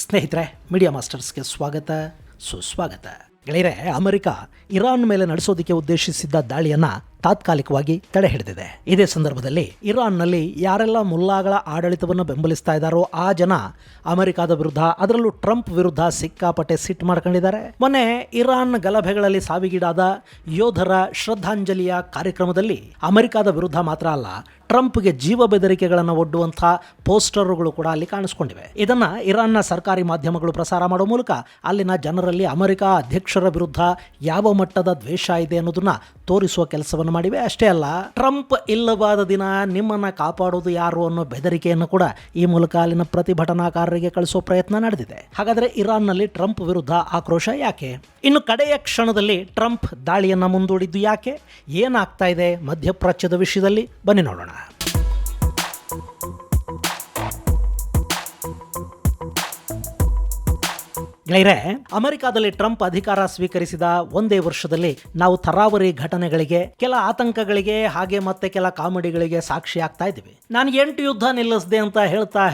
ಸ್ನೇಹಿತರೆ, ಮೀಡಿಯಾ ಮಾಸ್ಟರ್ಸ್ಗೆ ಸ್ವಾಗತ ಸುಸ್ವಾಗತ. ಗೆಳೆಯರೆ, ಅಮೆರಿಕ ಇರಾನ್ ಮೇಲೆ ನಡೆಸೋದಕ್ಕೆ ಉದ್ದೇಶಿಸಿದ್ದ ದಾಳಿಯನ್ನು ತಾತ್ಕಾಲಿಕವಾಗಿ ತಡೆ ಹಿಡಿದಿದೆ. ಇದೇ ಸಂದರ್ಭದಲ್ಲಿ ಇರಾನ್ನಲ್ಲಿ ಯಾರೆಲ್ಲ ಮುಲ್ಲಾಗಳ ಆಡಳಿತವನ್ನು ಬೆಂಬಲಿಸ್ತಾ ಇದ್ದಾರೋ ಆ ಜನ ಅಮೆರಿಕದ ವಿರುದ್ಧ, ಅದರಲ್ಲೂ ಟ್ರಂಪ್ ವಿರುದ್ಧ ಸಿಕ್ಕಾಪಟ್ಟೆ ಸಿಟ್ಟು ಮಾಡ್ಕೊಂಡಿದ್ದಾರೆ. ಮೊನ್ನೆ ಇರಾನ್ ಗಲಭೆಗಳಲ್ಲಿ ಸಾವಿಗೀಡಾದ ಯೋಧರ ಶ್ರದ್ಧಾಂಜಲಿಯ ಕಾರ್ಯಕ್ರಮದಲ್ಲಿ ಅಮೆರಿಕದ ವಿರುದ್ಧ ಮಾತ್ರ ಅಲ್ಲ, ಟ್ರಂಪ್ಗೆ ಜೀವ ಬೆದರಿಕೆಗಳನ್ನು ಒಡ್ಡುವಂಥ ಪೋಸ್ಟರ್ಗಳು ಕೂಡ ಅಲ್ಲಿ ಕಾಣಿಸ್ಕೊಂಡಿವೆ. ಇದನ್ನು ಇರಾನ್ನ ಸರ್ಕಾರಿ ಮಾಧ್ಯಮಗಳು ಪ್ರಸಾರ ಮಾಡೋ ಮೂಲಕ ಅಲ್ಲಿನ ಜನರಲ್ಲಿ ಅಮೆರಿಕ ಅಧ್ಯಕ್ಷರ ವಿರುದ್ಧ ಯಾವ ಮಟ್ಟದ ದ್ವೇಷ ಇದೆ ಅನ್ನೋದನ್ನ ತೋರಿಸುವ ಕೆಲಸವನ್ನು ಮಾಡಿವೆ. ಅಷ್ಟೇ ಅಲ್ಲ, ಟ್ರಂಪ್ ಇಲ್ಲವಾದ ದಿನ ನಿಮ್ಮನ್ನು ಕಾಪಾಡೋದು ಯಾರು ಅನ್ನೋ ಬೆದರಿಕೆಯನ್ನು ಕೂಡ ಈ ಮೂಲಕ ಅಲ್ಲಿನ ಪ್ರತಿಭಟನಾಕಾರರಿಗೆ ಕಳಿಸೋ ಪ್ರಯತ್ನ ನಡೆದಿದೆ. ಹಾಗಾದರೆ ಇರಾನ್ನಲ್ಲಿ ಟ್ರಂಪ್ ವಿರುದ್ಧ ಆಕ್ರೋಶ ಯಾಕೆ? ಇನ್ನು ಕಡೆಯ ಕ್ಷಣದಲ್ಲಿ ಟ್ರಂಪ್ ದಾಳಿಯನ್ನು ಮುಂದೂಡಿದ್ದು ಯಾಕೆ? ಏನಾಗ್ತಾ ಇದೆ ಮಧ್ಯಪ್ರಾಚ್ಯದ ವಿಷಯದಲ್ಲಿ? ಬನ್ನಿ ನೋಡೋಣ. ಗೆಳೆಯರೆ, ಅಮೆರಿಕಾದಲ್ಲಿ ಟ್ರಂಪ್ ಅಧಿಕಾರ ಸ್ವೀಕರಿಸಿದ ಒಂದೇ ವರ್ಷದಲ್ಲಿ ನಾವು ತರಾವರಿ ಘಟನೆಗಳಿಗೆ, ಕೆಲ ಆತಂಕಗಳಿಗೆ, ಹಾಗೆ ಮತ್ತೆ ಕೆಲ ಕಾಮಿಡಿಗಳಿಗೆ ಸಾಕ್ಷಿ ಆಗ್ತಾ ಇದ್ದೀವಿ. ನಾನು 8 ಯುದ್ಧ ನಿಲ್ಲಿಸಿದೆ ಅಂತ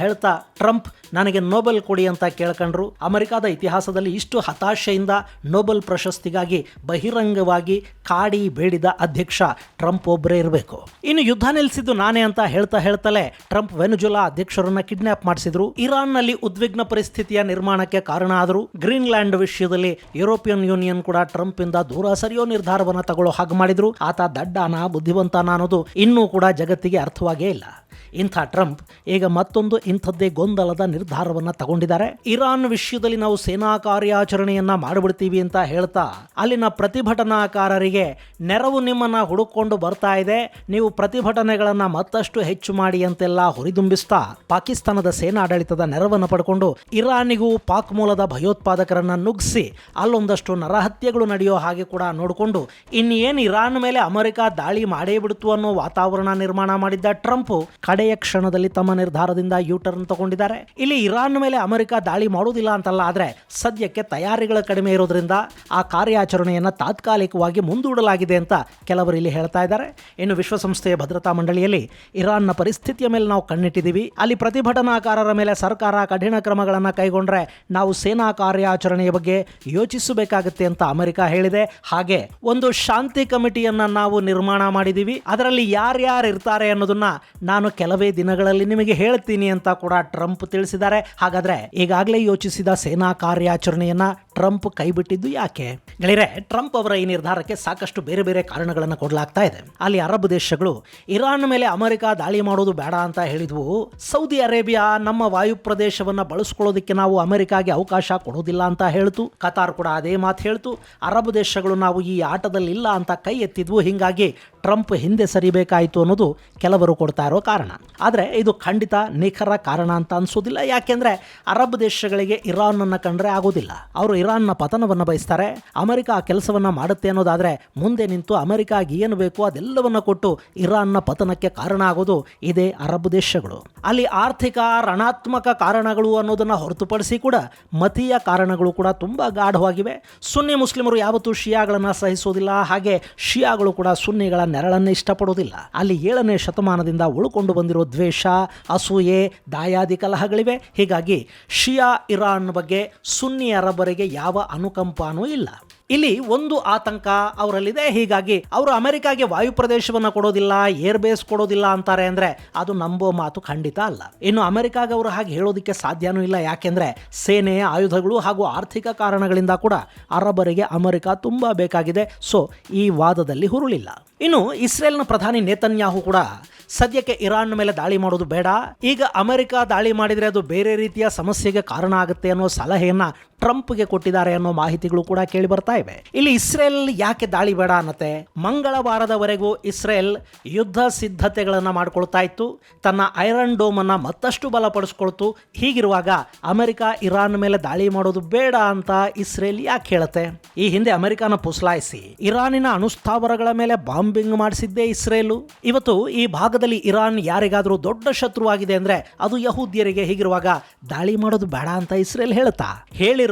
ಹೇಳ್ತಾ ಟ್ರಂಪ್ ನನಗೆ ನೊಬೆಲ್ ಕೊಡಿ ಅಂತ ಕೇಳ್ಕೊಂಡ್ರು. ಅಮೆರಿಕದ ಇತಿಹಾಸದಲ್ಲಿ ಇಷ್ಟು ಹತಾಶೆಯಿಂದ ನೊಬೆಲ್ ಪ್ರಶಸ್ತಿಗಾಗಿ ಬಹಿರಂಗವಾಗಿ ಕಾಡಿ ಬೇಡಿದ ಅಧ್ಯಕ್ಷ ಟ್ರಂಪ್ ಒಬ್ಬರೇ ಇರಬೇಕು. ಇನ್ನು ಯುದ್ಧ ನಿಲ್ಲಿಸಿದ್ದು ನಾನೇ ಅಂತ ಹೇಳ್ತಲೇ ಟ್ರಂಪ್ ವೆನೆಜುಲಾ ಅಧ್ಯಕ್ಷರನ್ನ ಕಿಡ್ನಾಪ್ ಮಾಡಿಸಿದ್ರು. ಇರಾನ್ನಲ್ಲಿ ಉದ್ವಿಗ್ನ ಪರಿಸ್ಥಿತಿಯ ನಿರ್ಮಾಣಕ್ಕೆ ಕಾರಣ ಆದರು. ಗ್ರೀನ್ಲ್ಯಾಂಡ್ ವಿಷಯದಲ್ಲಿ ಯುರೋಪಿಯನ್ ಯೂನಿಯನ್ ಕೂಡ ಟ್ರಂಪ್ ಇಂದ ದೂರ ಸರಿಯೋ ನಿರ್ಧಾರವನ್ನು ತಗೊಳ್ಳೋ ಹಾಗೆ ಮಾಡಿದ್ರು. ಆತ ದಡ್ಡನ ಬುದ್ಧಿವಂತನ ಅನ್ನೋದು ಇನ್ನೂ ಕೂಡ ಜಗತ್ತಿಗೆ ಅರ್ಥವಾಗೇ ಇಲ್ಲ. ಇಂಥ ಟ್ರಂಪ್ ಈಗ ಮತ್ತೊಂದು ಇಂಥದ್ದೇ ಗೊಂದಲದ ನಿರ್ಧಾರವನ್ನು ತಗೊಂಡಿದ್ದಾರೆ. ಇರಾನ್ ವಿಷಯದಲ್ಲಿ ನಾವು ಸೇನಾ ಕಾರ್ಯಾಚರಣೆಯನ್ನ ಮಾಡಿಬಿಡ್ತೀವಿ ಅಂತ ಹೇಳ್ತಾ ಅಲ್ಲಿನ ಪ್ರತಿಭಟನಾಕಾರರಿಗೆ ನೆರವು ನಿಮ್ಮನ್ನ ಹುಡುಕೊಂಡು ಬರ್ತಾ ಇದೆ, ನೀವು ಪ್ರತಿಭಟನೆಗಳನ್ನ ಮತ್ತಷ್ಟು ಹೆಚ್ಚು ಮಾಡಿ ಅಂತೆಲ್ಲ ಹುರಿದುಂಬಿಸ್ತಾ ಪಾಕಿಸ್ತಾನದ ಸೇನಾಡಳಿತದ ನೆರವನ್ನು ಪಡ್ಕೊಂಡು ಇರಾನಿಗೂ ಪಾಕ್ ಮೂಲದ ಭಯೋತ್ಪಾದಕರನ್ನ ನುಗ್ಗಿಸಿ ಅಲ್ಲೊಂದಷ್ಟು ನರಹತ್ಯೆಗಳು ನಡೆಯೋ ಹಾಗೆ ಕೂಡ ನೋಡಿಕೊಂಡು ಇನ್ನೇನು ಇರಾನ್ ಮೇಲೆ ಅಮೆರಿಕ ದಾಳಿ ಮಾಡೇ ಬಿಡ್ತು ಅನ್ನೋ ವಾತಾವರಣ ನಿರ್ಮಾಣ ಮಾಡಿದ್ದ ಟ್ರಂಪ್ ಕಡೆಯ ಕ್ಷಣದಲ್ಲಿ ತಮ್ಮ ನಿರ್ಧಾರದಿಂದ ಯೂಟರ್ನ್ ತಗೊಂಡಿದ್ದಾರೆ. ಇಲ್ಲಿ ಇರಾನ್ ಮೇಲೆ ಅಮೆರಿಕ ದಾಳಿ ಮಾಡೋದಿಲ್ಲ ಅಂತಲ್ಲ, ಆದರೆ ಸದ್ಯಕ್ಕೆ ತಯಾರಿಗಳು ಕಡಿಮೆ ಇರೋದ್ರಿಂದ ಆ ಕಾರ್ಯಾಚರಣೆಯನ್ನು ತಾತ್ಕಾಲಿಕವಾಗಿ ಮುಂದೂಡಲಾಗಿದೆ ಅಂತ ಕೆಲವರು ಇಲ್ಲಿ ಹೇಳ್ತಾ ಇದ್ದಾರೆ. ಇನ್ನು ವಿಶ್ವಸಂಸ್ಥೆಯ ಭದ್ರತಾ ಮಂಡಳಿಯಲ್ಲಿ ಇರಾನ್ನ ಪರಿಸ್ಥಿತಿಯ ಮೇಲೆ ನಾವು ಕಣ್ಣಿಟ್ಟಿದ್ದೀವಿ, ಅಲ್ಲಿ ಪ್ರತಿಭಟನಾಕಾರರ ಮೇಲೆ ಸರ್ಕಾರ ಕಠಿಣ ಕ್ರಮಗಳನ್ನು ಕೈಗೊಂಡ್ರೆ ನಾವು ಸೇನಾ ಕಾರ್ಯಾಚರಣೆಯ ಬಗ್ಗೆ ಯೋಚಿಸಬೇಕಾಗುತ್ತೆ ಅಂತ ಅಮೆರಿಕ ಹೇಳಿದೆ. ಹಾಗೆ ಒಂದು ಶಾಂತಿ ಕಮಿಟಿಯನ್ನ ನಾವು ನಿರ್ಮಾಣ ಮಾಡಿದ್ದೀವಿ, ಅದರಲ್ಲಿ ಯಾರ್ಯಾರು ಇರ್ತಾರೆ ಅನ್ನೋದನ್ನ ನಾನು ಕೆಲವೇ ದಿನಗಳಲ್ಲಿ ನಿಮಗೆ ಹೇಳ್ತೀನಿ ಅಂತ ಕೂಡ ಟ್ರಂಪ್ ತಿಳಿಸಿದ್ದಾರೆ. ಹಾಗಾದ್ರೆ ಈಗಾಗಲೇ ಯೋಚಿಸಿದ ಸೇನಾ ಕಾರ್ಯಾಚರಣೆಯನ್ನ ಟ್ರಂಪ್ ಕೈಬಿಟ್ಟಿದ್ದು ಯಾಕೆ? ಗೆಳೆಯರೆ, ಟ್ರಂಪ್ ಅವರ ಈ ನಿರ್ಧಾರಕ್ಕೆ ಸಾಕಷ್ಟು ಬೇರೆ ಬೇರೆ ಕಾರಣಗಳನ್ನು ಕೊಡಲಾಗ್ತಾ ಇದೆ. ಅಲ್ಲಿ ಅರಬ್ ದೇಶಗಳು ಇರಾನ್ ಮೇಲೆ ಅಮೆರಿಕ ದಾಳಿ ಮಾಡೋದು ಬೇಡ ಅಂತ ಹೇಳಿದ್ವು. ಸೌದಿ ಅರೇಬಿಯಾ ನಮ್ಮ ವಾಯು ಪ್ರದೇಶವನ್ನು ಬಳಸ್ಕೊಳ್ಳೋದಕ್ಕೆ ನಾವು ಅಮೆರಿಕಾಗೆ ಅವಕಾಶ ಕೊಡೋದಿಲ್ಲ ಅಂತ ಹೇಳ್ತು. ಕತಾರ್ ಕೂಡ ಅದೇ ಮಾತು ಹೇಳ್ತು. ಅರಬ್ ದೇಶಗಳು ನಾವು ಈ ಆಟದಲ್ಲಿ ಇಲ್ಲ ಅಂತ ಕೈ ಎತ್ತಿದ್ವು. ಹೀಗಾಗಿ ಟ್ರಂಪ್ ಹಿಂದೆ ಸರಿಬೇಕಾಯಿತು ಅನ್ನೋದು ಕೆಲವರು ಕೊಡ್ತಾ ಇರೋ ಕಾರಣ. ಆದರೆ ಇದು ಖಂಡಿತ ನಿಖರ ಕಾರಣ ಅಂತ ಅನ್ಸೋದಿಲ್ಲ. ಯಾಕೆಂದ್ರೆ ಅರಬ್ ದೇಶಗಳಿಗೆ ಇರಾನ್ ಅನ್ನ ಕಂಡ್ರೆ ಆಗೋದಿಲ್ಲ. ಅವರು ಇರಾನ್ನ ಪತನವನ್ನು ಬಯಸ್ತಾರೆ. ಅಮೆರಿಕ ಆ ಕೆಲಸವನ್ನ ಮಾಡುತ್ತೆ ಅನ್ನೋದಾದ್ರೆ ಮುಂದೆ ನಿಂತು ಅಮೆರಿಕಾಗೆ ಏನು ಬೇಕು ಅದೆಲ್ಲವನ್ನ ಕೊಟ್ಟು ಇರಾನ್ನ ಪತನಕ್ಕೆ ಕಾರಣ ಆಗೋದು ಇದೇ ಅರಬ್ ದೇಶಗಳು. ಅಲ್ಲಿ ಆರ್ಥಿಕ ರಣಾತ್ಮಕ ಕಾರಣಗಳು ಅನ್ನೋದನ್ನ ಹೊರತುಪಡಿಸಿ ಕೂಡ ಮತೀಯ ಕಾರಣಗಳು ಕೂಡ ತುಂಬಾ ಗಾಢವಾಗಿವೆ. ಸುನ್ನಿ ಮುಸ್ಲಿಮರು ಯಾವತ್ತೂ ಶಿಯಾಗಳನ್ನ ಸಹಿಸೋದಿಲ್ಲ, ಹಾಗೆ ಶಿಯಾಗಳು ಕೂಡ ಸುನ್ನಿಗಳ ನೆರಳನ್ನು ಇಷ್ಟಪಡೋದಿಲ್ಲ. ಅಲ್ಲಿ 7ನೇ ಶತಮಾನದಿಂದ ಉಳ್ಕೊಂಡು ಬಂದಿರೋ ದ್ವೇಷ, ಅಸೂಯೆ, ದಾಯಾದಿ ಕಲಹಗಳಿವೆ. ಹೀಗಾಗಿ ಶಿಯಾ ಇರಾನ್ ಬಗ್ಗೆ ಸುನ್ನಿ ಅರಬರಿಗೆ ಯಾವ ಅನುಕಂಪನೂ ಇಲ್ಲ. ಇಲ್ಲಿ ಒಂದು ಆತಂಕ ಅವರಲ್ಲಿದೆ. ಹೀಗಾಗಿ ಅವರು ಅಮೆರಿಕಾಗೆ ವಾಯು ಪ್ರದೇಶವನ್ನು ಕೊಡೋದಿಲ್ಲ, ಏರ್ ಬೇಸ್ ಕೊಡೋದಿಲ್ಲ ಅಂತಾರೆ ಅಂದ್ರೆ ಅದು ನಂಬೋ ಮಾತು ಖಂಡಿತ ಅಲ್ಲ. ಇನ್ನು ಅಮೆರಿಕಾಗೆ ಅವರು ಹಾಗೆ ಹೇಳೋದಕ್ಕೆ ಸಾಧ್ಯನೂ ಇಲ್ಲ. ಯಾಕೆಂದ್ರೆ ಸೇನೆ, ಆಯುಧಗಳು ಹಾಗೂ ಆರ್ಥಿಕ ಕಾರಣಗಳಿಂದ ಕೂಡ ಅರಬರಿಗೆ ಅಮೆರಿಕ ತುಂಬಾ ಬೇಕಾಗಿದೆ. ಸೊ ಈ ವಾದದಲ್ಲಿ ಹುರುಳಿಲ್ಲ. ಇನ್ನು ಇಸ್ರೇಲ್ನ ಪ್ರಧಾನಿ ನೇತನ್ಯಾಹು ಕೂಡ ಸದ್ಯಕ್ಕೆ ಇರಾನ್ ಮೇಲೆ ದಾಳಿ ಮಾಡೋದು ಬೇಡ, ಈಗ ಅಮೆರಿಕ ದಾಳಿ ಮಾಡಿದರೆ ಅದು ಬೇರೆ ರೀತಿಯ ಸಮಸ್ಯೆಗೆ ಕಾರಣ ಆಗುತ್ತೆ ಅನ್ನೋ ಸಲಹೆಯನ್ನ ಟ್ರಂಪ್ಗೆ ಕೊಟ್ಟಿದ್ದಾರೆ ಅನ್ನೋ ಮಾಹಿತಿಗಳು ಕೂಡ ಕೇಳಿ ಬರ್ತಾ ಇವೆ. ಇಲ್ಲಿ ಇಸ್ರೇಲ್ ಯಾಕೆ ದಾಳಿ ಬೇಡ ಅನ್ನತ್ತೆ? ಮಂಗಳವಾರದವರೆಗೂ ಇಸ್ರೇಲ್ ಯುದ್ಧ ಸಿದ್ಧತೆಗಳನ್ನು ಮಾಡ್ಕೊಳ್ತಾ ಇತ್ತು, ತನ್ನ ಐರನ್ ಡೋಮ್ ಅನ್ನ ಮತ್ತಷ್ಟು ಬಲಪಡಿಸ್ಕೊಳ್ತು. ಹೀಗಿರುವಾಗ ಅಮೆರಿಕ ಇರಾನ್ ಮೇಲೆ ದಾಳಿ ಮಾಡೋದು ಬೇಡ ಅಂತ ಇಸ್ರೇಲ್ ಯಾಕೆ ಹೇಳುತ್ತೆ? ಈ ಹಿಂದೆ ಅಮೆರಿಕನ ಪುಸಲಾಯಿಸಿ ಇರಾನಿನ ಅಣುಸ್ಥಾವರಗಳ ಮೇಲೆ ಬಾಂಬಿಂಗ್ ಮಾಡಿಸಿದ್ದೇ ಇಸ್ರೇಲು. ಇವತ್ತು ಈ ಭಾಗದಲ್ಲಿ ಇರಾನ್ ಯಾರಿಗಾದ್ರೂ ದೊಡ್ಡ ಶತ್ರುವಾಗಿದೆ ಅಂದ್ರೆ ಅದು ಯಹೂದ್ಯರಿಗೆ. ಹೀಗಿರುವಾಗ ದಾಳಿ ಮಾಡೋದು ಬೇಡ ಅಂತ ಇಸ್ರೇಲ್ ಹೇಳಿರಬಹುದು.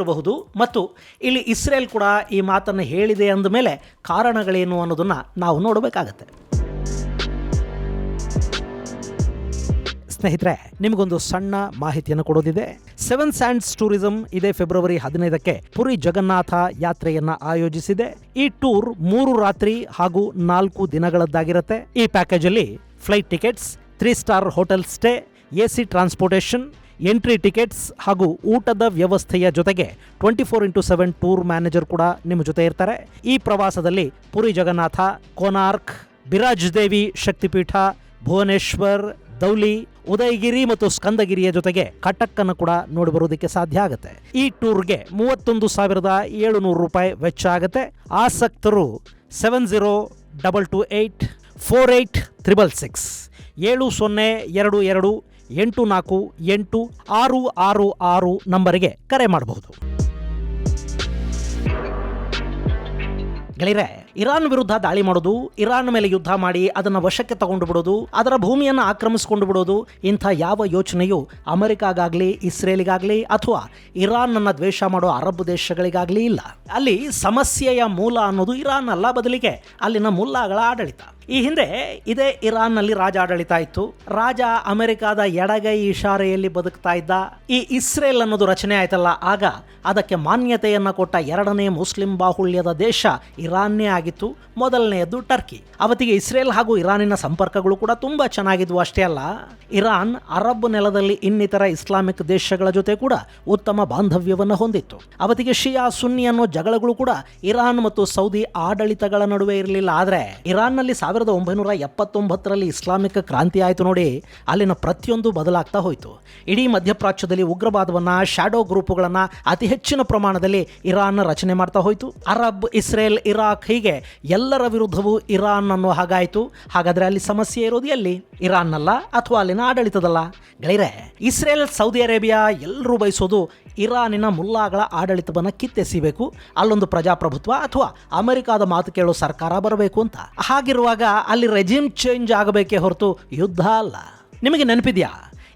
ಮತ್ತು ಇಲ್ಲಿ ಇಸ್ರೇಲ್ ಕೂಡ ಈ ಮಾತನ್ನು ಹೇಳಿದೆ ಅಂದ ಮೇಲೆ ಕಾರಣಗಳೇನು ಅನ್ನೋದನ್ನ ನಾವು ನೋಡಬೇಕಾಗತ್ತೆ. ಸ್ನೇಹಿತರೆ, ನಿಮಗೊಂದು ಸಣ್ಣ ಮಾಹಿತಿಯನ್ನು ಕೊಡೋದಿದೆ. ಸೆವೆನ್ ಸ್ಯಾಂಡ್ಸ್ ಟೂರಿಸಂ ಇದೇ ಫೆಬ್ರವರಿ 15ಕ್ಕೆ ಪುರಿ ಜಗನ್ನಾಥ ಯಾತ್ರೆಯನ್ನ ಆಯೋಜಿಸಿದೆ. ಈ ಟೂರ್ 3 ರಾತ್ರಿ ಹಾಗೂ 4 ದಿನಗಳದ್ದಾಗಿರುತ್ತೆ. ಈ ಪ್ಯಾಕೇಜ್ ಅಲ್ಲಿ flight tickets, 3 star hotel stay, AC transportation, entry tickets ಹಾಗೂ ಊಟದ ವ್ಯವಸ್ಥೆಯ ಜೊತೆಗೆ 24x7 ಟೂರ್ ಮ್ಯಾನೇಜರ್ ಕೂಡ ನಿಮ್ಮ ಜೊತೆ ಇರ್ತಾರೆ. ಈ ಪ್ರವಾಸದಲ್ಲಿ ಪುರಿ ಜಗನ್ನಾಥ, ಕೋನಾರ್ಕ್, ಬಿರಾಜ್ದೇವಿ ಶಕ್ತಿಪೀಠ, ಭುವನೇಶ್ವರ್, ದೌಲಿ, ಉದಯಗಿರಿ ಮತ್ತು ಸ್ಕಂದಗಿರಿಯ ಜೊತೆಗೆ ಕಟಕ್ ಅನ್ನು ಕೂಡ ನೋಡಿ ಬರೋದಕ್ಕೆ ಸಾಧ್ಯ ಆಗುತ್ತೆ. ಈ ಟೂರ್ಗೆ 31,700 ರೂಪಾಯಿ ವೆಚ್ಚ ಆಗುತ್ತೆ. ಆಸಕ್ತರು 7022848666 7022848666 ನಂಬರಿಗೆ ಕರೆ ಮಾಡಬಹುದು. ಗೆಳೆಯರೆ, ಇರಾನ್ ವಿರುದ್ಧ ದಾಳಿ ಮಾಡೋದು, ಇರಾನ್ ಮೇಲೆ ಯುದ್ಧ ಮಾಡಿ ಅದನ್ನು ವಶಕ್ಕೆ ತಗೊಂಡು ಬಿಡೋದು, ಅದರ ಭೂಮಿಯನ್ನು ಆಕ್ರಮಿಸಿಕೊಂಡು ಬಿಡೋದು, ಇಂಥ ಯಾವ ಯೋಚನೆಯು ಅಮೆರಿಕಾಗಾಗಲಿ, ಇಸ್ರೇಲಿಗಾಗಲಿ ಅಥವಾ ಇರಾನ್ ಅನ್ನ ದ್ವೇಷ ಮಾಡೋ ಅರಬ್ ದೇಶಗಳಿಗಾಗಲಿ ಇಲ್ಲ. ಅಲ್ಲಿ ಸಮಸ್ಯೆಯ ಮೂಲ ಅನ್ನೋದು ಇರಾನ್ ಅಲ್ಲ, ಬದಲಿಗೆ ಅಲ್ಲಿನ ಮುಲ್ಲಾಗಳ ಆಡಳಿತ. ಈ ಹಿಂದೆ ಇದೇ ಇರಾನ್ನಲ್ಲಿ ರಾಜ ಆಡಳಿತ ಇತ್ತು. ರಾಜ ಅಮೆರಿಕಾದ ಎಡಗೈ ಇಶಾರೆಯಲ್ಲಿ ಬದುಕ್ತಾ ಇದ್ದ. ಈ ಇಸ್ರೇಲ್ ಅನ್ನೋದು ರಚನೆ ಆಯ್ತಲ್ಲ, ಆಗ ಅದಕ್ಕೆ ಮಾನ್ಯತೆಯನ್ನು ಕೊಟ್ಟ 2ನೇ ಮುಸ್ಲಿಂ ಬಾಹುಳ್ಯದ ದೇಶ ಇರಾನ್ನೇ ಆಗಿತ್ತು. ಮೊದಲನೆಯದು ಟರ್ಕಿ. ಅವತ್ತಿಗೆ ಇಸ್ರೇಲ್ ಹಾಗೂ ಇರಾನಿನ ಸಂಪರ್ಕಗಳು ಕೂಡ ತುಂಬಾ ಚೆನ್ನಾಗಿದ್ವು. ಅಷ್ಟೇ ಅಲ್ಲ, ಇರಾನ್ ಅರಬ್ ನೆಲದಲ್ಲಿ ಇನ್ನಿತರ ಇಸ್ಲಾಮಿಕ್ ದೇಶಗಳ ಜೊತೆ ಕೂಡ ಉತ್ತಮ ಬಾಂಧವ್ಯವನ್ನು ಹೊಂದಿತ್ತು. ಅವತ್ತಿಗೆ ಶಿಯಾ ಸುನ್ನಿ ಅನ್ನೋ ಜಗಳಗಳು ಕೂಡ ಇರಾನ್ ಮತ್ತು ಸೌದಿ ಆಡಳಿತಗಳ ನಡುವೆ ಇರಲಿಲ್ಲ. ಆದರೆ ಇರಾನ್ನಲ್ಲಿ 1979ರಲ್ಲಿ ಇಸ್ಲಾಮಿಕ್ ಕ್ರಾಂತಿ ಆಯಿತು ನೋಡಿ, ಅಲ್ಲಿನ ಪ್ರತಿಯೊಂದು ಬದಲಾಗ್ತಾ ಹೋಯಿತು. ಇಡೀ ಮಧ್ಯಪ್ರಾಚ್ಯದಲ್ಲಿ ಉಗ್ರವಾದವನ್ನ, ಶಾಡೋ ಗ್ರೂಪುಗಳನ್ನು ಅತಿ ಹೆಚ್ಚಿನ ಪ್ರಮಾಣದಲ್ಲಿ ಇರಾನ್ ರಚನೆ ಮಾಡ್ತಾ ಹೋಯಿತು. ಅರಬ್, ಇಸ್ರೇಲ್, ಇರಾಕ್ ಹೀಗೆ ಎಲ್ಲರ ವಿರುದ್ಧವೂ ಇರಾನ್ ಅನ್ನೋ ಹಾಗಾಯಿತು. ಹಾಗಾದರೆ ಅಲ್ಲಿ ಸಮಸ್ಯೆ ಇರೋದು ಎಲ್ಲಿ? ಇರಾನ್ನಲ್ಲ ಅಥವಾ ಅಲ್ಲಿನ ಆಡಳಿತದಲ್ಲ? ಗೆಳೆಯರೆ, ಇಸ್ರೇಲ್, ಸೌದಿ ಅರೇಬಿಯಾ ಎಲ್ಲರೂ ಬಯಸೋದು ಇರಾನಿನ ಮುಲ್ಲಾಗಳ ಆಡಳಿತವನ್ನು ಕಿತ್ತೆಸಿಬೇಕು, ಅಲ್ಲೊಂದು ಪ್ರಜಾಪ್ರಭುತ್ವ ಅಥವಾ ಅಮೆರಿಕಾದ ಮಾತು ಕೇಳೋ ಸರ್ಕಾರ ಬರಬೇಕು ಅಂತ. ಹಾಗಿರುವಾಗ ಅಲ್ಲಿ ರೆಜಿಮ್ ಚೇಂಜ್ ಆಗಬೇಕೇ ಹೊರತು ಯುದ್ಧ ಅಲ್ಲ. ನಿಮಗೆ ನೆನಪಿದೆಯಾ,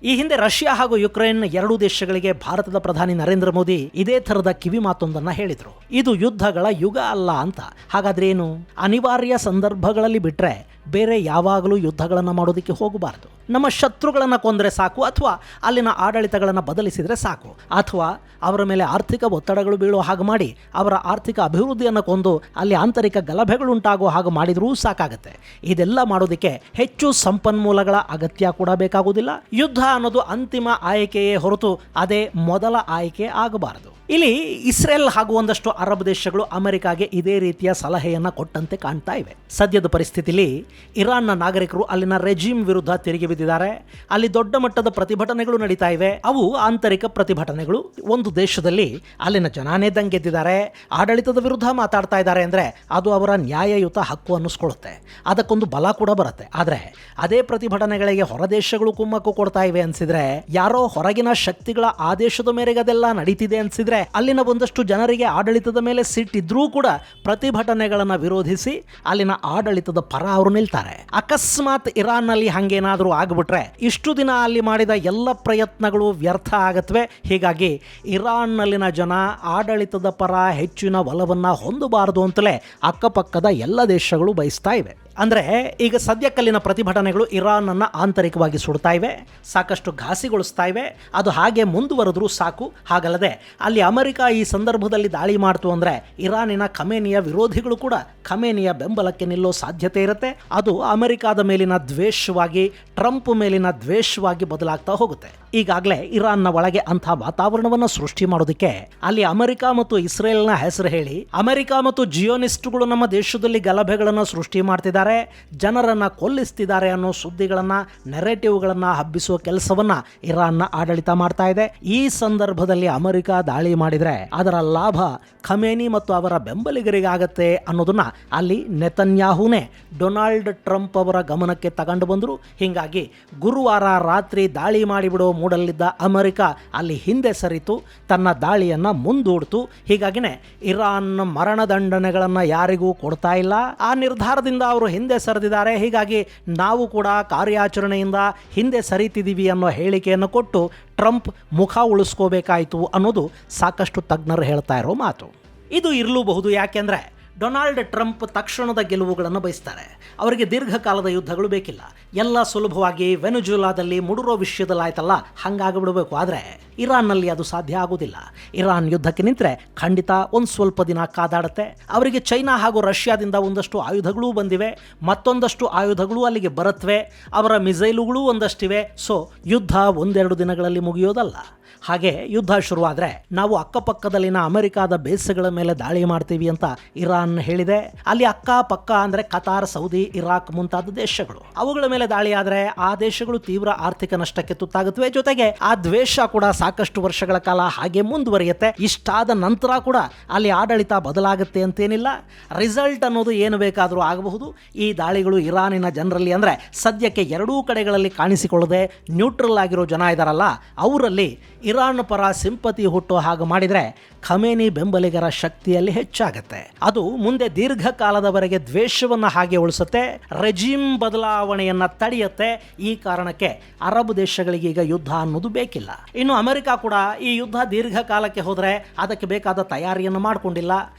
ಈ ಹಿಂದೆ ರಷ್ಯಾ ಹಾಗೂ ಯುಕ್ರೇನ್ ಎರಡೂ ದೇಶಗಳಿಗೆ ಭಾರತದ ಪ್ರಧಾನಿ ನರೇಂದ್ರ ಮೋದಿ ಇದೇ ಥರದ ಕಿವಿ ಮಾತೊಂದನ್ನ ಹೇಳಿದ್ರು, ಇದು ಯುದ್ಧಗಳ ಯುಗ ಅಲ್ಲ ಅಂತ. ಹಾಗಾದ್ರೆ ಏನು? ಅನಿವಾರ್ಯ ಸಂದರ್ಭಗಳಲ್ಲಿ ಬಿಟ್ರೆ ಬೇರೆ ಯಾವಾಗಲೂ ಯುದ್ಧಗಳನ್ನು ಮಾಡೋದಕ್ಕೆ ಹೋಗಬಾರದು. ನಮ್ಮ ಶತ್ರುಗಳನ್ನು ಕೊಂದರೆ ಸಾಕು, ಅಥವಾ ಅಲ್ಲಿನ ಆಡಳಿತಗಳನ್ನು ಬದಲಿಸಿದರೆ ಸಾಕು, ಅಥವಾ ಅವರ ಮೇಲೆ ಆರ್ಥಿಕ ಒತ್ತಡಗಳು ಬೀಳೋ ಹಾಗೆ ಮಾಡಿ ಅವರ ಆರ್ಥಿಕ ಅಭಿವೃದ್ಧಿಯನ್ನು ಕೊಂದು ಅಲ್ಲಿ ಆಂತರಿಕ ಗಲಭೆಗಳುಂಟಾಗೋ ಹಾಗೆ ಮಾಡಿದರೂ ಸಾಕಾಗತ್ತೆ. ಇದೆಲ್ಲ ಮಾಡೋದಕ್ಕೆ ಹೆಚ್ಚು ಸಂಪನ್ಮೂಲಗಳ ಅಗತ್ಯ ಕೂಡ ಬೇಕಾಗುವುದಿಲ್ಲ. ಯುದ್ಧ ಅನ್ನೋದು ಅಂತಿಮ ಆಯ್ಕೆಯೇ ಹೊರತು ಅದೇ ಮೊದಲ ಆಯ್ಕೆ ಆಗಬಾರದು. ಇಲ್ಲಿ ಇಸ್ರೇಲ್ ಹಾಗೂ ಒಂದಷ್ಟು ಅರಬ್ ದೇಶಗಳು ಅಮೆರಿಕಾಗೆ ಇದೇ ರೀತಿಯ ಸಲಹೆಯನ್ನ ಕೊಟ್ಟಂತೆ ಕಾಣ್ತಾ ಇವೆ. ಸದ್ಯದ ಪರಿಸ್ಥಿತಿಯಲ್ಲಿ ಇರಾನ್ನ ನಾಗರಿಕರು ಅಲ್ಲಿನ ರೆಜಿಮ್ ವಿರುದ್ಧ ತಿರುಗಿ ಬಿದ್ದಿದ್ದಾರೆ. ಅಲ್ಲಿ ದೊಡ್ಡ ಮಟ್ಟದ ಪ್ರತಿಭಟನೆಗಳು ನಡೀತಾ ಇವೆ. ಅವು ಆಂತರಿಕ ಪ್ರತಿಭಟನೆಗಳು. ಒಂದು ದೇಶದಲ್ಲಿ ಅಲ್ಲಿನ ಜನಾನೇ ದಂಗೆದ್ದಿದ್ದಾರೆ, ಆಡಳಿತದ ವಿರುದ್ಧ ಮಾತಾಡ್ತಾ ಇದ್ದಾರೆ ಅಂದರೆ ಅದು ಅವರ ನ್ಯಾಯಯುತ ಹಕ್ಕು ಅನ್ನಿಸ್ಕೊಳ್ಳುತ್ತೆ, ಅದಕ್ಕೊಂದು ಬಲ ಕೂಡ ಬರುತ್ತೆ. ಆದರೆ ಅದೇ ಪ್ರತಿಭಟನೆಗಳಿಗೆ ಹೊರದೇಶಗಳು ಕುಮ್ಮಕ್ಕು ಕೊಡ್ತಾ ಇವೆ ಅನ್ಸಿದ್ರೆ, ಯಾರೋ ಹೊರಗಿನ ಶಕ್ತಿಗಳ ಆದೇಶದ ಮೇರೆಗೆ ಅದೆಲ್ಲ ನಡೀತಿದೆ ಅನ್ಸಿದ್ರೆ, ಅಲ್ಲಿನ ಒಂದಷ್ಟು ಜನರಿಗೆ ಆಡಳಿತದ ಮೇಲೆ ಸಿಟ್ಟಿದ್ರೂ ಕೂಡ ಪ್ರತಿಭಟನೆಗಳನ್ನು ವಿರೋಧಿಸಿ ಅಲ್ಲಿನ ಆಡಳಿತದ ಪರ ಅವರು ನಿಲ್ತಾರೆ. ಅಕಸ್ಮಾತ್ ಇರಾನ್ನಲ್ಲಿ ಹಂಗೇನಾದರೂ ಆಗ್ಬಿಟ್ರೆ ಇಷ್ಟು ದಿನ ಅಲ್ಲಿ ಮಾಡಿದ ಎಲ್ಲ ಪ್ರಯತ್ನಗಳು ವ್ಯರ್ಥ ಆಗತ್ವೆ. ಹೀಗಾಗಿ ಇರಾನ್ನಲ್ಲಿನ ಜನ ಆಡಳಿತದ ಪರ ಹೆಚ್ಚಿನ ಒಲವನ್ನ ಹೊಂದಬಾರದು ಅಂತಲೇ ಅಕ್ಕಪಕ್ಕದ ಎಲ್ಲ ದೇಶಗಳು ಬಯಸ್ತಾ ಇವೆ. ಅಂದರೆ ಈಗ ಸದ್ಯಕ್ಕಲ್ಲಿನ ಪ್ರತಿಭಟನೆಗಳು ಇರಾನ್ ಅನ್ನು ಆಂತರಿಕವಾಗಿ ಸುಡ್ತಾ ಇವೆ, ಸಾಕಷ್ಟು ಘಾಸಿಗೊಳಿಸ್ತಾ ಇವೆ. ಅದು ಹಾಗೆ ಮುಂದುವರೆದ್ರೂ ಸಾಕು. ಹಾಗಲ್ಲದೆ ಅಲ್ಲಿ ಅಮೆರಿಕ ಈ ಸಂದರ್ಭದಲ್ಲಿ ದಾಳಿ ಮಾಡ್ತು ಅಂದರೆ ಇರಾನಿನ ಖಮೇನಿಯ ವಿರೋಧಿಗಳು ಕೂಡ ಖಮೇನಿಯ ಬೆಂಬಲಕ್ಕೆ ನಿಲ್ಲೋ ಸಾಧ್ಯತೆ ಇರುತ್ತೆ. ಅದು ಅಮೆರಿಕಾದ ಮೇಲಿನ ದ್ವೇಷವಾಗಿ, ಟ್ರಂಪ್ ಮೇಲಿನ ದ್ವೇಷವಾಗಿ ಬದಲಾಗ್ತಾ ಹೋಗುತ್ತೆ. ಈಗಾಗಲೇ ಇರಾನ್ನ ಒಳಗೆ ಅಂಥ ವಾತಾವರಣವನ್ನು ಸೃಷ್ಟಿ ಮಾಡೋದಕ್ಕೆ ಅಲ್ಲಿ ಅಮೆರಿಕ ಮತ್ತು ಇಸ್ರೇಲ್ನ ಹೆಸರು ಹೇಳಿ ಅಮೆರಿಕ ಮತ್ತು ಜಿಯೋನಿಸ್ಟ್ಗಳು ನಮ್ಮ ದೇಶದಲ್ಲಿ ಗಲಭೆಗಳನ್ನು ಸೃಷ್ಟಿ ಮಾಡ್ತಿದ್ದಾರೆ, ಜನರನ್ನ ಕೊಲ್ಲಿಸ್ತಿದ್ದಾರೆ ಅನ್ನೋ ಸುದ್ದಿಗಳನ್ನ, ನೆರೆಟಿವ್ಗಳನ್ನ ಹಬ್ಬಿಸುವ ಕೆಲಸವನ್ನ ಇರಾನ್ನ ಆಡಳಿತ ಮಾಡ್ತಾ ಇದೆ. ಈ ಸಂದರ್ಭದಲ್ಲಿ ಅಮೆರಿಕ ದಾಳಿ ಮಾಡಿದ್ರೆ ಅದರ ಲಾಭ ಖಮೇನಿ ಮತ್ತು ಅವರ ಬೆಂಬಲಿಗರಿಗಾಗತ್ತೆ ಅನ್ನೋದನ್ನ ಅಲ್ಲಿ ನೆತನ್ಯಾಹುನೇ ಡೊನಾಲ್ಡ್ ಟ್ರಂಪ್ ಅವರ ಗಮನಕ್ಕೆ ತಗೊಂಡು ಬಂದರು. ಹೀಗಾಗಿ ಗುರುವಾರ ರಾತ್ರಿ ದಾಳಿ ಮಾಡಿಬಿಡೋ ಮೂಡಲ್ಲಿದ್ದ ಅಮೆರಿಕ ಅಲ್ಲಿ ಹಿಂದೆ ಸರಿತು, ತನ್ನ ದಾಳಿಯನ್ನ ಮುಂದೂಡ್ತು. ಹೀಗಾಗಿನೇ ಇರಾನ್ ಮರಣದಂಡನೆಗಳನ್ನು ಯಾರಿಗೂ ಕೊಡ್ತಾ ಇಲ್ಲ. ಆ ನಿರ್ಧಾರದಿಂದ ಅವರು ಹಿಂದೆ ಸರಿದಿದ್ದಾರೆ. ಹೀಗಾಗಿ ನಾವು ಕೂಡ ಕಾರ್ಯಾಚರಣೆಯಿಂದ ಹಿಂದೆ ಸರಿತಿದ್ದೀವಿ ಅನ್ನೋ ಹೇಳಿಕೆಯನ್ನು ಕೊಟ್ಟು ಟ್ರಂಪ್ ಮುಖ ಉಳಿಸ್ಕೋಬೇಕಾಯಿತು ಅನ್ನೋದು ಸಾಕಷ್ಟು ತಜ್ಞರು ಹೇಳ್ತಾ ಇರೋ ಮಾತು. ಇದು ಇರಲೂಬಹುದು. ಯಾಕೆಂದರೆ ಡೊನಾಲ್ಡ್ ಟ್ರಂಪ್ ತಕ್ಷಣದ ಗೆಲುವುಗಳನ್ನು ಬಯಸ್ತಾರೆ. ಅವರಿಗೆ ದೀರ್ಘಕಾಲದ ಯುದ್ಧಗಳು ಬೇಕಿಲ್ಲ. ಎಲ್ಲ ಸುಲಭವಾಗಿ ವೆನೆಜುಲಾದಲ್ಲಿ ಮುಡುರೋ ವಿಷಯದಲ್ಲಾಯ್ತಲ್ಲ ಹಂಗಾಗಿಬಿಡಬೇಕು. ಆದರೆ ಇರಾನ್ನಲ್ಲಿ ಅದು ಸಾಧ್ಯ ಆಗುವುದಿಲ್ಲ. ಇರಾನ್ ಯುದ್ಧಕ್ಕೆ ನಿಂತರೆ ಖಂಡಿತ ಒಂದು ಸ್ವಲ್ಪ ದಿನ ಕಾದಾಡುತ್ತೆ. ಅವರಿಗೆ ಚೈನಾ ಹಾಗೂ ರಷ್ಯಾದಿಂದ ಒಂದಷ್ಟು ಆಯುಧಗಳೂ ಬಂದಿವೆ, ಮತ್ತೊಂದಷ್ಟು ಆಯುಧಗಳು ಅಲ್ಲಿಗೆ ಬರುತ್ತವೆ, ಅವರ ಮಿಸೈಲುಗಳೂ ಒಂದಷ್ಟಿವೆ. ಸೊ ಯುದ್ಧ ಒಂದೆರಡು ದಿನಗಳಲ್ಲಿ ಮುಗಿಯೋದಲ್ಲ. ಹಾಗೆ ಯುದ್ಧ ಶುರುವಾದರೆ ನಾವು ಅಕ್ಕಪಕ್ಕದಲ್ಲಿನ ಅಮೆರಿಕಾದ ಬೇಸ್ಗಳ ಮೇಲೆ ದಾಳಿ ಮಾಡ್ತೀವಿ ಅಂತ ಇರಾನ್ ಹೇಳಿದೆ. ಅಲ್ಲಿ ಅಕ್ಕಪಕ್ಕ ಅಂದರೆ ಕತಾರ್, ಸೌದಿ, ಇರಾಕ್ ಮುಂತಾದ ದೇಶಗಳು. ಅವುಗಳ ಮೇಲೆ ದಾಳಿ ಆದರೆ ಆ ದೇಶಗಳು ತೀವ್ರ ಆರ್ಥಿಕ ನಷ್ಟಕ್ಕೆ ತುತ್ತಾಗುತ್ತವೆ. ಜೊತೆಗೆ ಆ ದ್ವೇಷ ಕೂಡ ಸಾಕಷ್ಟು ವರ್ಷಗಳ ಕಾಲ ಹಾಗೆ ಮುಂದುವರಿಯುತ್ತೆ. ಇಷ್ಟಾದ ನಂತರ ಕೂಡ ಅಲ್ಲಿ ಆಡಳಿತ ಬದಲಾಗುತ್ತೆ ಅಂತೇನಿಲ್ಲ. ರಿಸಲ್ಟ್ ಅನ್ನೋದು ಏನು ಬೇಕಾದರೂ ಆಗಬಹುದು. ಈ ದಾಳಿಗಳು ಇರಾನಿನ ಜನರಲ್ಲಿ ಅಂದರೆ ಸದ್ಯಕ್ಕೆ ಎರಡೂ ಕಡೆಗಳಲ್ಲಿ ಕಾಣಿಸಿಕೊಳ್ಳದೆ ನ್ಯೂಟ್ರಲ್ ಆಗಿರೋ ಜನ ಇದ್ದಾರಲ್ಲ, ಅವರಲ್ಲಿ ಇರಾನ್ ಪರ ಸಿಂಪತಿ ಹುಟ್ಟೋ ಹಾಗೆ ಮಾಡಿದರೆ ಖಮೇನಿ ಬೆಂಬಲಿಗರ ಶಕ್ತಿಯಲ್ಲಿ ಹೆಚ್ಚಾಗುತ್ತೆ. ಅದು ಮುಂದೆ ದೀರ್ಘಕಾಲದವರೆಗೆ ದ್ವೇಷವನ್ನು ಹಾಗೆ ಉಳಿಸುತ್ತೆ, ರೆಜಿಮ್ ಬದಲಾವಣೆಯನ್ನು ತಡೆಯುತ್ತೆ. ಈ ಕಾರಣಕ್ಕೆ ಅರಬ್ ದೇಶಗಳಿಗೆ ಈಗ ಯುದ್ಧ ಅನ್ನೋದು ಬೇಕಿಲ್ಲ. ಇನ್ನು ಅಮೆರಿಕ ಕೂಡ ಈ ಯುದ್ಧ ದೀರ್ಘಕಾಲಕ್ಕೆ ಹೋದರೆ ಅದಕ್ಕೆ ಬೇಕಾದ ತಯಾರಿಯನ್ನು ಮಾಡಿಕೊಂಡಿಲ್ಲ.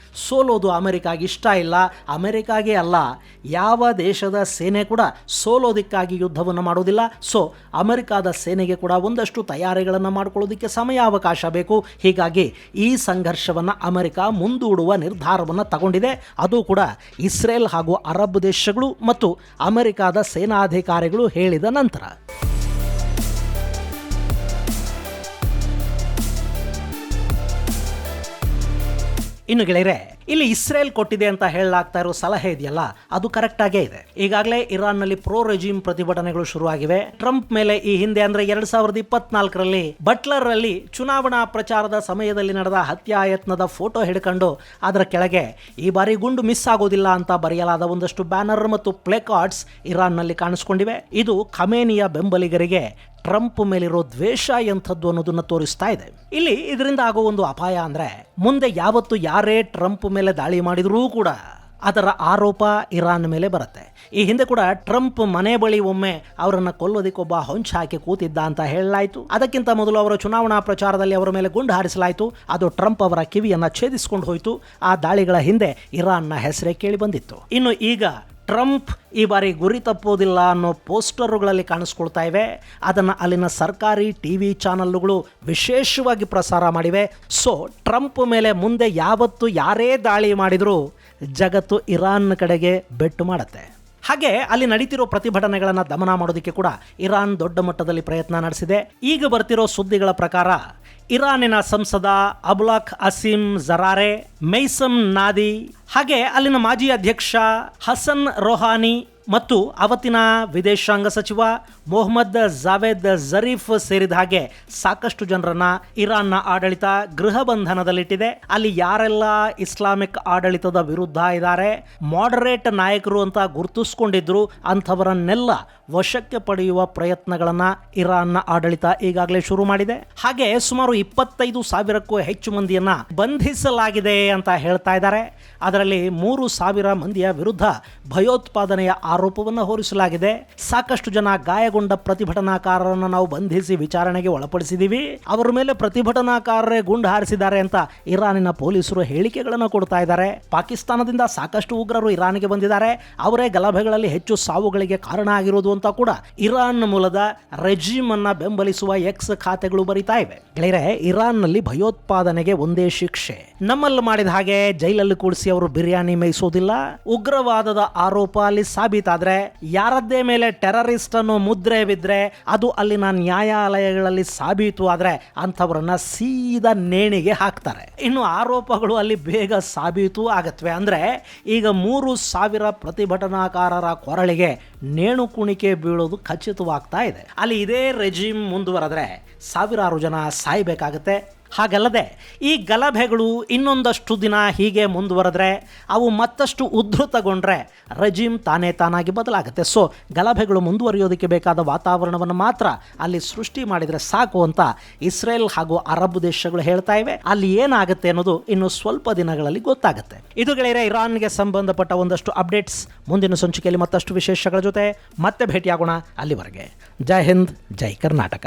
ಸೋಲೋದು ಅಮೆರಿಕಾಗೆ ಇಷ್ಟ ಇಲ್ಲ. ಅಮೆರಿಕಾಗೆ ಅಲ್ಲ, ಯಾವ ದೇಶದ ಸೇನೆ ಕೂಡ ಸೋಲೋದಕ್ಕಾಗಿ ಯುದ್ಧವನ್ನು ಮಾಡೋದಿಲ್ಲ. ಸೊ ಅಮೆರಿಕಾದ ಸೇನೆಗೆ ಕೂಡ ಒಂದಷ್ಟು ತಯಾರಿಗಳನ್ನು ಮಾಡಿಕೊಳ್ಳೋದಕ್ಕೆ ಸಮಯಾವಕಾಶ ಬೇಕು. ಹೀಗಾಗಿ ಈ ಸಂಘರ್ಷವನ್ನು ಅಮೆರಿಕ ಮುಂದೂಡುವ ನಿರ್ಧಾರವನ್ನು ತಗೊಂಡಿದೆ. ಅದು ಕೂಡ ಇಸ್ರೇಲ್ ಹಾಗೂ ಅರಬ್ ದೇಶಗಳು ಮತ್ತು ಅಮೆರಿಕಾದ ಸೇನಾಧಿಕಾರಿಗಳು ಹೇಳಿದ ನಂತರ. ಇನ್ನು ಗೆಳೆಯರೆ, ಇಲ್ಲಿ ಇಸ್ರೇಲ್ ಕೊಟ್ಟಿದೆ ಅಂತ ಹೇಳಲಾಗ್ತಾ ಇರೋ ಸಲಹೆ ಇದೆಯಲ್ಲ, ಅದು ಕರೆಕ್ಟಾಗೇ ಇದೆ. ಈಗಾಗಲೇ ಇರಾನ್ನಲ್ಲಿ ಪ್ರೋ ರೆಜಿಮ್ ಪ್ರತಿಭಟನೆಗಳು ಶುರುವಾಗಿವೆ. ಟ್ರಂಪ್ ಮೇಲೆ ಈ ಹಿಂದೆ ಅಂದರೆ 2024ರಲ್ಲಿ ಬಟ್ಲರ್ ಅಲ್ಲಿ ಚುನಾವಣಾ ಪ್ರಚಾರದ ಸಮಯದಲ್ಲಿ ನಡೆದ ಹತ್ಯಾಯತ್ನದ ಫೋಟೋ ಹಿಡ್ಕೊಂಡು ಅದರ ಕೆಳಗೆ ಈ ಬಾರಿ ಗುಂಡು ಮಿಸ್ ಆಗೋದಿಲ್ಲ ಅಂತ ಬರೆಯಲಾದ ಒಂದಷ್ಟು ಬ್ಯಾನರ್ ಮತ್ತು ಪ್ಲೇ ಕಾರ್ಡ್ಸ್ ಇರಾನ್ನಲ್ಲಿ ಕಾಣಿಸ್ಕೊಂಡಿವೆ. ಇದು ಖಮೇನಿಯ ಬೆಂಬಲಿಗರಿಗೆ ಟ್ರಂಪ್ ಮೇಲಿರೋ ದ್ವೇಷ ಎಂಥದ್ದು ಅನ್ನೋದನ್ನು ತೋರಿಸ್ತಾ ಇದೆ. ಇಲ್ಲಿ ಇದರಿಂದ ಆಗೋ ಒಂದು ಅಪಾಯ ಅಂದರೆ ಮುಂದೆ ಯಾವತ್ತು ಯಾರೇ ಟ್ರಂಪ್ ಮೇಲೆ ದಾಳಿ ಮಾಡಿದರೂ ಕೂಡ ಅದರ ಆರೋಪ ಇರಾನ್ ಮೇಲೆ ಬರುತ್ತೆ. ಈ ಹಿಂದೆ ಕೂಡ ಟ್ರಂಪ್ ಮನೆ ಬಳಿ ಒಮ್ಮೆ ಅವರನ್ನು ಕೊಲ್ಲೋದಕ್ಕೊಬ್ಬ ಹೊಂಚು ಹಾಕಿ ಕೂತಿದ್ದ ಅಂತ ಹೇಳಲಾಯಿತು. ಅದಕ್ಕಿಂತ ಮೊದಲು ಅವರ ಚುನಾವಣಾ ಪ್ರಚಾರದಲ್ಲಿ ಅವರ ಮೇಲೆ ಗುಂಡು ಹಾರಿಸಲಾಯಿತು. ಅದು ಟ್ರಂಪ್ ಅವರ ಕಿವಿಯನ್ನು ಛೇದಿಸಿಕೊಂಡು ಹೋಯಿತು. ಆ ದಾಳಿಗಳ ಹಿಂದೆ ಇರಾನ್ನ ಹೆಸರೇ ಕೇಳಿ ಬಂದಿತ್ತು. ಇನ್ನು ಈಗ ಟ್ರಂಪ್ ಈ ಬಾರಿ ಗುರಿ ತಪ್ಪೋದಿಲ್ಲ ಅನ್ನೋ ಪೋಸ್ಟರುಗಳಲ್ಲಿ ಕಾಣಿಸ್ಕೊಳ್ತಾ ಇವೆ. ಅದನ್ನು ಅಲ್ಲಿನ ಸರ್ಕಾರಿ ಟಿವಿ ಚಾನಲ್ಗಳು ವಿಶೇಷವಾಗಿ ಪ್ರಸಾರ ಮಾಡಿವೆ. ಸೊ ಟ್ರಂಪ್ ಮೇಲೆ ಮುಂದೆ ಯಾವತ್ತು ಯಾರೇ ದಾಳಿ ಮಾಡಿದರೂ ಜಗತ್ತು ಇರಾನ್ ಕಡೆಗೆ ಬೆಟ್ಟು ಮಾಡುತ್ತೆ. ಹಾಗೆ ಅಲ್ಲಿ ನಡೀತಿರೋ ಪ್ರತಿಭಟನೆಗಳನ್ನು ದಮನ ಮಾಡೋದಕ್ಕೆ ಕೂಡ ಇರಾನ್ ದೊಡ್ಡ ಮಟ್ಟದಲ್ಲಿ ಪ್ರಯತ್ನ ನಡೆಸಿದೆ. ಈಗ ಬರ್ತಿರೋ ಸುದ್ದಿಗಳ ಪ್ರಕಾರ ಇರಾನಿನ ಸಂಸದ ಅಬುಲಾಕ್ ಅಸೀಮ್ ಜರಾರೆ, ಮೈಸಮ್ ನಾದಿ, ಹಾಗೆ ಅಲ್ಲಿನ ಮಾಜಿ ಅಧ್ಯಕ್ಷ ಹಸನ್ ರೋಹಾನಿ ಮತ್ತು ಅವತ್ತಿನ ವಿದೇಶಾಂಗ ಸಚಿವ ಮೊಹಮ್ಮದ್ ಜಾವೇದ್ ಜರೀಫ್ ಸೇರಿದ ಹಾಗೆ ಸಾಕಷ್ಟು ಜನರನ್ನ ಇರಾನ್ನ ಆಡಳಿತ ಗೃಹ ಬಂಧನದಲ್ಲಿಟ್ಟಿದೆ. ಅಲ್ಲಿ ಯಾರೆಲ್ಲ ಇಸ್ಲಾಮಿಕ್ ಆಡಳಿತದ ವಿರುದ್ಧ ಇದ್ದಾರೆ, ಮಾಡರೇಟ್ ನಾಯಕರು ಅಂತ ಗುರುತಿಸ್ಕೊಂಡಿದ್ರು, ಅಂಥವರನ್ನೆಲ್ಲ ವಶಕ್ಕೆ ಪಡೆಯುವ ಪ್ರಯತ್ನಗಳನ್ನು ಇರಾನ್ನ ಆಡಳಿತ ಈಗಾಗಲೇ ಶುರು ಮಾಡಿದೆ. ಹಾಗೆ ಸುಮಾರು 25,000ಕ್ಕೂ ಹೆಚ್ಚು ಮಂದಿಯನ್ನ ಬಂಧಿಸಲಾಗಿದೆ ಅಂತ ಹೇಳ್ತಾ ಇದ್ದಾರೆ. ಅದರಲ್ಲಿ 3,000 ಮಂದಿಯ ವಿರುದ್ಧ ಭಯೋತ್ಪಾದನೆಯ ಆರೋಪವನ್ನು ಹೊರಿಸಲಾಗಿದೆ. ಸಾಕಷ್ಟು ಜನ ಗಾಯಗೊಂಡ ಪ್ರತಿಭಟನಾಕಾರರನ್ನು ನಾವು ಬಂಧಿಸಿ ವಿಚಾರಣೆಗೆ ಒಳಪಡಿಸಿದ್ದೀವಿ. ಅವರ ಮೇಲೆ ಪ್ರತಿಭಟನಾಕಾರರೇ ಗುಂಡು ಹಾರಿಸಿದ್ದಾರೆ ಅಂತ ಇರಾನಿನ ಪೊಲೀಸರು ಹೇಳಿಕೆಗಳನ್ನು ಕೊಡ್ತಾ ಇದ್ದಾರೆ. ಪಾಕಿಸ್ತಾನದಿಂದ ಸಾಕಷ್ಟು ಉಗ್ರರು ಇರಾನ್ಗೆ ಬಂದಿದ್ದಾರೆ, ಅವರೇ ಗಲಭೆಗಳಲ್ಲಿ ಹೆಚ್ಚು ಸಾವುಗಳಿಗೆ ಕಾರಣ ಆಗಿರೋದು ಅಂತ ಕೂಡ ಇರಾನ್ ಮೂಲದ ರೆಜಿಮ್ ಅನ್ನ ಬೆಂಬಲಿಸುವ ಎಕ್ಸ್ ಖಾತೆಗಳು ಬರಿತಾ ಇವೆ. ಗೆಳೆಯರೆ, ಇರಾನ್ನಲ್ಲಿ ಭಯೋತ್ಪಾದನೆಗೆ ಒಂದೇ ಶಿಕ್ಷೆ. ನಮ್ಮಲ್ಲಿ ಮಾಡಿದ ಹಾಗೆ ಜೈಲಲ್ಲಿ ಕೂಡಿಸಿ ಅವರು ಬಿರಿಯಾನಿ ಮೇಯಿಸೋದಿಲ್ಲ. ಉಗ್ರವಾದದ ಆರೋಪ ಅಲ್ಲಿ ಸಾಬೀತಾದ್ರೆ, ಯಾರದ್ದೇ ಮೇಲೆ ಟೆರರಿಸ್ಟ್ ಅನ್ನೋ ಮುದ್ರೆ ಬಿದ್ರೆ, ಅದು ಅಲ್ಲಿನ ನ್ಯಾಯಾಲಯಗಳಲ್ಲಿ ಸಾಬೀತು ಆದ್ರೆ ಅಂಥವ್ರನ್ನ ಸೀದಾ ನೇಣಿಗೆ ಹಾಕ್ತಾರೆ. ಇನ್ನು ಆರೋಪಗಳು ಅಲ್ಲಿ ಬೇಗ ಸಾಬೀತು ಆಗತ್ವೆ. ಅಂದ್ರೆ ಈಗ 3,000 ಪ್ರತಿಭಟನಾಕಾರರ ಕೊರಳಿಗೆ ನೇಣು ಕುಣಿಕೆ ಬೀಳೋದು ಖಚಿತವಾಗ್ತಾ ಇದೆ. ಅಲ್ಲಿ ಇದೇ ರೆಜಿಮ್ ಮುಂದುವರೆದ್ರೆ ಸಾವಿರಾರು ಜನ ಸಾಯ್ಬೇಕಾಗತ್ತೆ. ಹಾಗಲ್ಲದೆ ಈ ಗಲಭೆಗಳು ಇನ್ನೊಂದಷ್ಟು ದಿನ ಹೀಗೆ ಮುಂದುವರೆದ್ರೆ, ಅವು ಮತ್ತಷ್ಟು ಉದ್ಧತಗೊಂಡ್ರೆ ರೆಜಿಮ್ ತಾನಾಗಿ ಬದಲಾಗುತ್ತೆ. ಸೊ ಗಲಭೆಗಳು ಮುಂದುವರಿಯೋದಕ್ಕೆ ಬೇಕಾದ ವಾತಾವರಣವನ್ನು ಮಾತ್ರ ಅಲ್ಲಿ ಸೃಷ್ಟಿ ಮಾಡಿದರೆ ಸಾಕು ಅಂತ ಇಸ್ರೇಲ್ ಹಾಗೂ ಅರಬ್ ದೇಶಗಳು ಹೇಳ್ತಾ ಇವೆ. ಅಲ್ಲಿ ಏನಾಗುತ್ತೆ ಅನ್ನೋದು ಇನ್ನು ಸ್ವಲ್ಪ ದಿನಗಳಲ್ಲಿ ಗೊತ್ತಾಗುತ್ತೆ. ಇದು ಗೆಳೆಯರೆ, ಇರಾನ್ಗೆ ಸಂಬಂಧಪಟ್ಟ ಒಂದಷ್ಟು ಅಪ್ಡೇಟ್ಸ್. ಮುಂದಿನ ಸಂಚಿಕೆಯಲ್ಲಿ ಮತ್ತಷ್ಟು ವಿಶೇಷಗಳ ಜೊತೆ ಮತ್ತೆ ಭೇಟಿಯಾಗೋಣ. ಅಲ್ಲಿವರೆಗೆ ಜೈ ಹಿಂದ್, ಜೈ ಕರ್ನಾಟಕ.